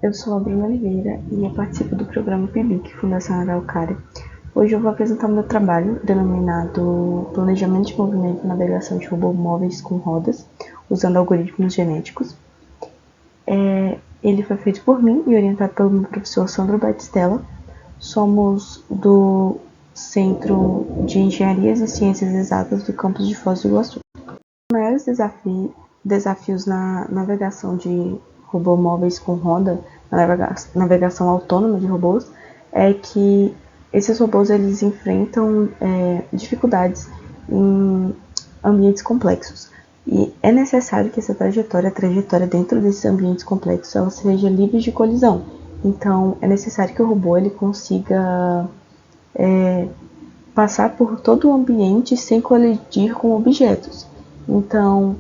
Eu sou a Bruna Oliveira e eu participo do programa PIBIC, Fundação Araucária. Hoje eu vou apresentar meu trabalho denominado Planejamento de Movimento e Navegação de Robôs Móveis com Rodas, usando algoritmos genéticos. Ele foi feito por mim e orientado pelo meu professor Sandro Batistella. Somos do Centro de Engenharias e Ciências Exatas do campus de Foz do Iguaçu. Os maiores desafios na navegação de robôs móveis com roda, na navegação autônoma de robôs, é que esses robôs eles enfrentam dificuldades em ambientes complexos. E é necessário que essa trajetória, a trajetória dentro desses ambientes complexos, ela seja livre de colisão. Então, é necessário que o robô ele consiga passar por todo o ambiente sem colidir com objetos. Então,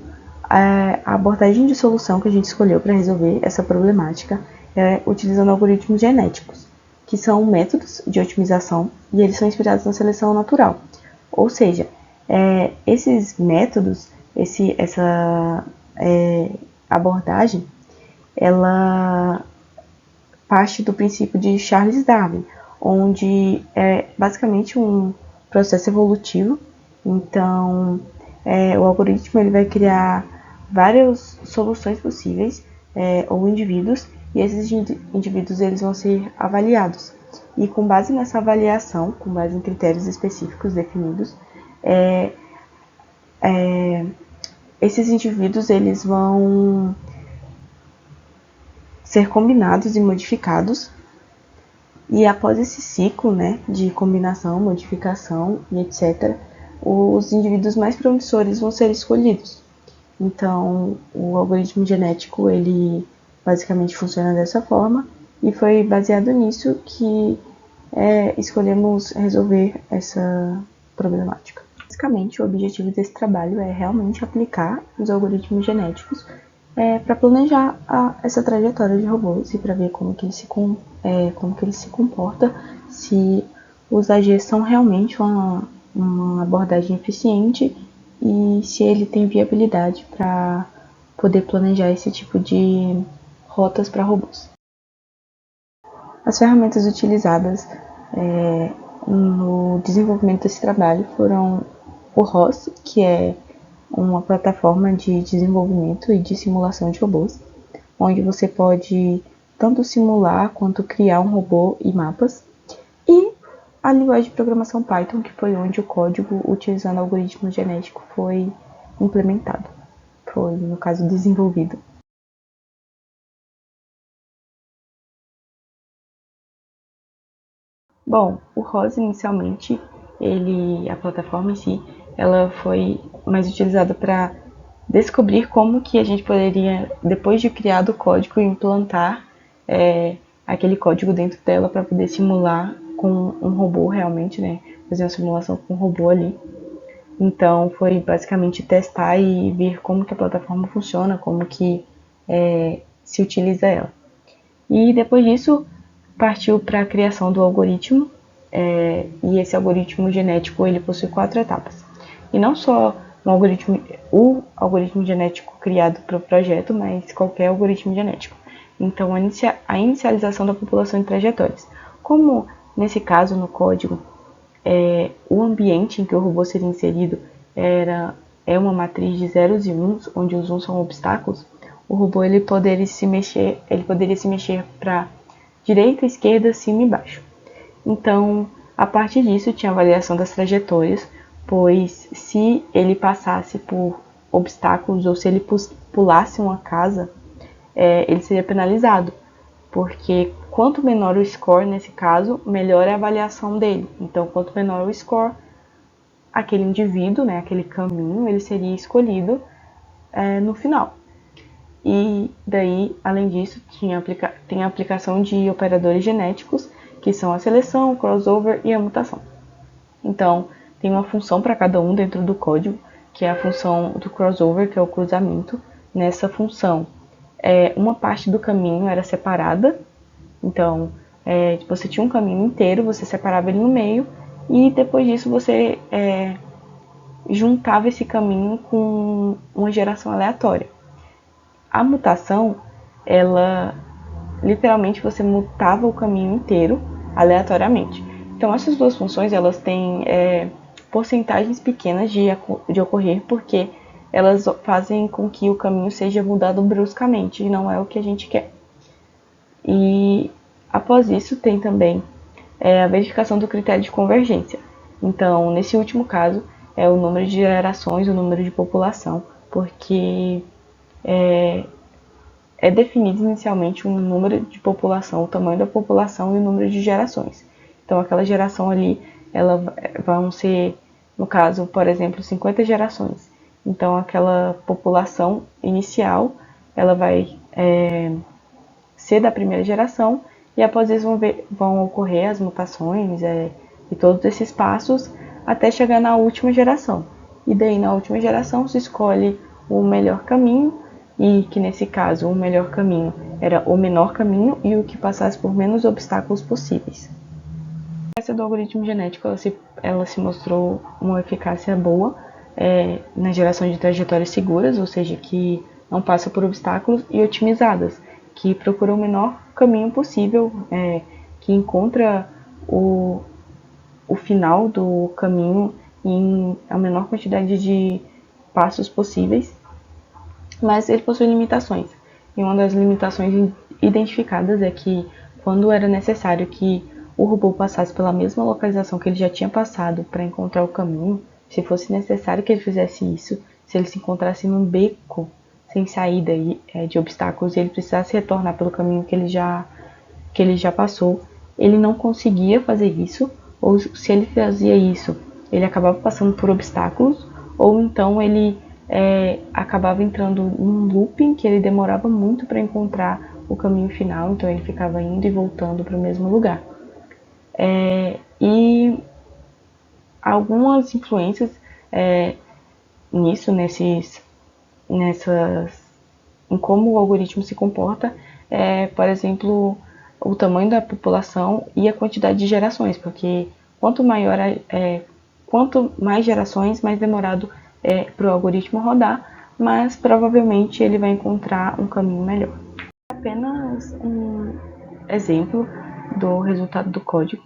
a abordagem de solução que a gente escolheu para resolver essa problemática é utilizando algoritmos genéticos, que são métodos de otimização e eles são inspirados na seleção natural. Ou seja, esses métodos, essa abordagem, ela parte do princípio de Charles Darwin, onde é basicamente um processo evolutivo. Então, o algoritmo ele vai criar várias soluções possíveis ou indivíduos, e esses indivíduos eles vão ser avaliados. E com base nessa avaliação, com base em critérios específicos definidos, esses indivíduos eles vão ser combinados e modificados. E após esse ciclo, né, de combinação, modificação e etc., os indivíduos mais promissores vão ser escolhidos. Então, o algoritmo genético, ele basicamente funciona dessa forma, e foi baseado nisso que escolhemos resolver essa problemática. Basicamente, o objetivo desse trabalho é realmente aplicar os algoritmos genéticos para planejar essa trajetória de robôs e para ver como que ele se comporta, se os AGs são realmente uma abordagem eficiente e se ele tem viabilidade para poder planejar esse tipo de rotas para robôs. As ferramentas utilizadas no desenvolvimento desse trabalho foram o ROS, que é uma plataforma de desenvolvimento e de simulação de robôs, onde você pode tanto simular quanto criar um robô e mapas, e a linguagem de programação Python, que foi onde o código utilizando algoritmo genético foi implementado, foi, no caso, desenvolvido. Bom, o ROS inicialmente, a plataforma em si, ela foi mais utilizada para descobrir como que a gente poderia, depois de criado o código, implantar aquele código dentro dela para poder simular com um robô realmente, né? Fazer uma simulação com um robô ali. Então foi basicamente testar e ver como que a plataforma funciona, como que se utiliza ela. E depois disso partiu para a criação do algoritmo, e esse algoritmo genético ele possui 4 etapas. E não só o algoritmo genético criado para o projeto, mas qualquer algoritmo genético. Então, a inicialização da população de trajetórias. Como nesse caso no código, o ambiente em que o robô seria inserido é uma matriz de zeros e uns, onde os uns são obstáculos, o robô ele poderia se mexer para direita, esquerda, cima e baixo. Então, a partir disso, tinha a avaliação das trajetórias, pois se ele passasse por obstáculos ou se ele pulasse uma casa, ele seria penalizado, porque quanto menor o score nesse caso, melhor é a avaliação dele. Então, quanto menor o score, aquele indivíduo, né, aquele caminho, ele seria escolhido no final. E daí, além disso, tem a aplicação de operadores genéticos, que são a seleção, o crossover e a mutação. Então, tem uma função para cada um dentro do código, que é a função do crossover, que é o cruzamento. Nessa função, uma parte do caminho era separada, então você tinha um caminho inteiro, você separava ele no meio, e depois disso você juntava esse caminho com uma geração aleatória. A mutação, ela literalmente você mutava o caminho inteiro aleatoriamente. Então essas duas funções elas têm porcentagens pequenas de ocorrer porque elas fazem com que o caminho seja mudado bruscamente e não é o que a gente quer. E após isso tem também a verificação do critério de convergência. Então, nesse último caso, é o número de gerações, o número de população, porque é definido inicialmente um número de população, o tamanho da população e o número de gerações. Então, aquela geração ali, ela vão ser, no caso, por exemplo, 50 gerações. Então, aquela população inicial, ela vai ser da primeira geração e após isso vão ocorrer as mutações e todos esses passos até chegar na última geração. E daí, na última geração, se escolhe o melhor caminho e que nesse caso o melhor caminho era o menor caminho e o que passasse por menos obstáculos possíveis. Essa do algoritmo genético ela se mostrou uma eficácia boa na geração de trajetórias seguras, ou seja, que não passa por obstáculos, e otimizadas, que procuram o menor caminho possível, que encontra o final do caminho em a menor quantidade de passos possíveis, mas ele possui limitações. E uma das limitações identificadas é que quando era necessário que o robô passasse pela mesma localização que ele já tinha passado para encontrar o caminho, se fosse necessário que ele fizesse isso, se ele se encontrasse num beco sem saída de obstáculos e ele precisasse retornar pelo caminho que ele já passou, ele não conseguia fazer isso, ou se ele fazia isso, ele acabava passando por obstáculos, ou então ele acabava entrando num looping que ele demorava muito para encontrar o caminho final, então ele ficava indo e voltando para o mesmo lugar. E algumas influências nisso, em como o algoritmo se comporta, por exemplo, o tamanho da população e a quantidade de gerações, porque quanto mais gerações, mais demorado é para o algoritmo rodar, mas provavelmente ele vai encontrar um caminho melhor. Apenas um exemplo do resultado do código.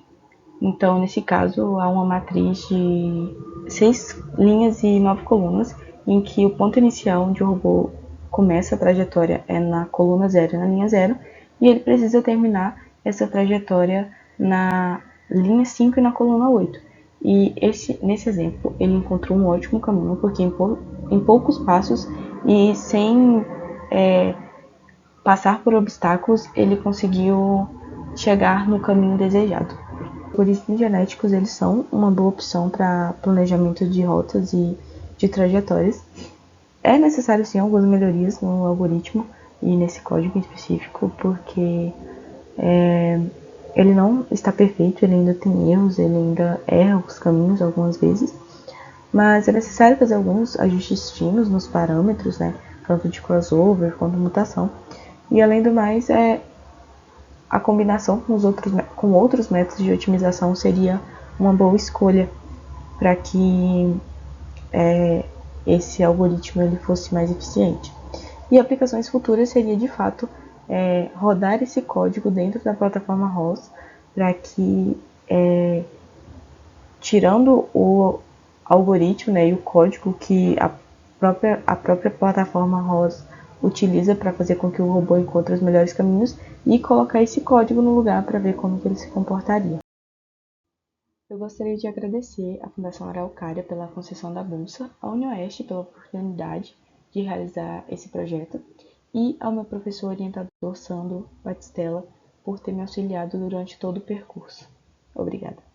Então, nesse caso, há uma matriz de 6 linhas e 9 colunas, em que o ponto inicial onde o robô começa a trajetória é na coluna 0 e na linha 0, e ele precisa terminar essa trajetória na linha 5 e na coluna 8. E nesse exemplo, ele encontrou um ótimo caminho, porque em poucos passos e sem passar por obstáculos, ele conseguiu chegar no caminho desejado. Os algoritmos genéticos eles são uma boa opção para planejamento de rotas e de trajetórias. É necessário sim algumas melhorias no algoritmo e nesse código em específico, porque ele não está perfeito, ele ainda tem erros, ele ainda erra os caminhos algumas vezes, mas é necessário fazer alguns ajustes finos nos parâmetros, né, tanto de crossover quanto mutação. E além do mais, a combinação com outros métodos de otimização seria uma boa escolha para que esse algoritmo ele fosse mais eficiente. E aplicações futuras seria de fato rodar esse código dentro da plataforma ROS para que, tirando o algoritmo, né, e o código que a própria plataforma ROS utiliza para fazer com que o robô encontre os melhores caminhos, e colocar esse código no lugar para ver como que ele se comportaria. Eu gostaria de agradecer à Fundação Araucária pela concessão da bolsa, à UniOeste pela oportunidade de realizar esse projeto e ao meu professor orientador Sandro Batistella por ter me auxiliado durante todo o percurso. Obrigada.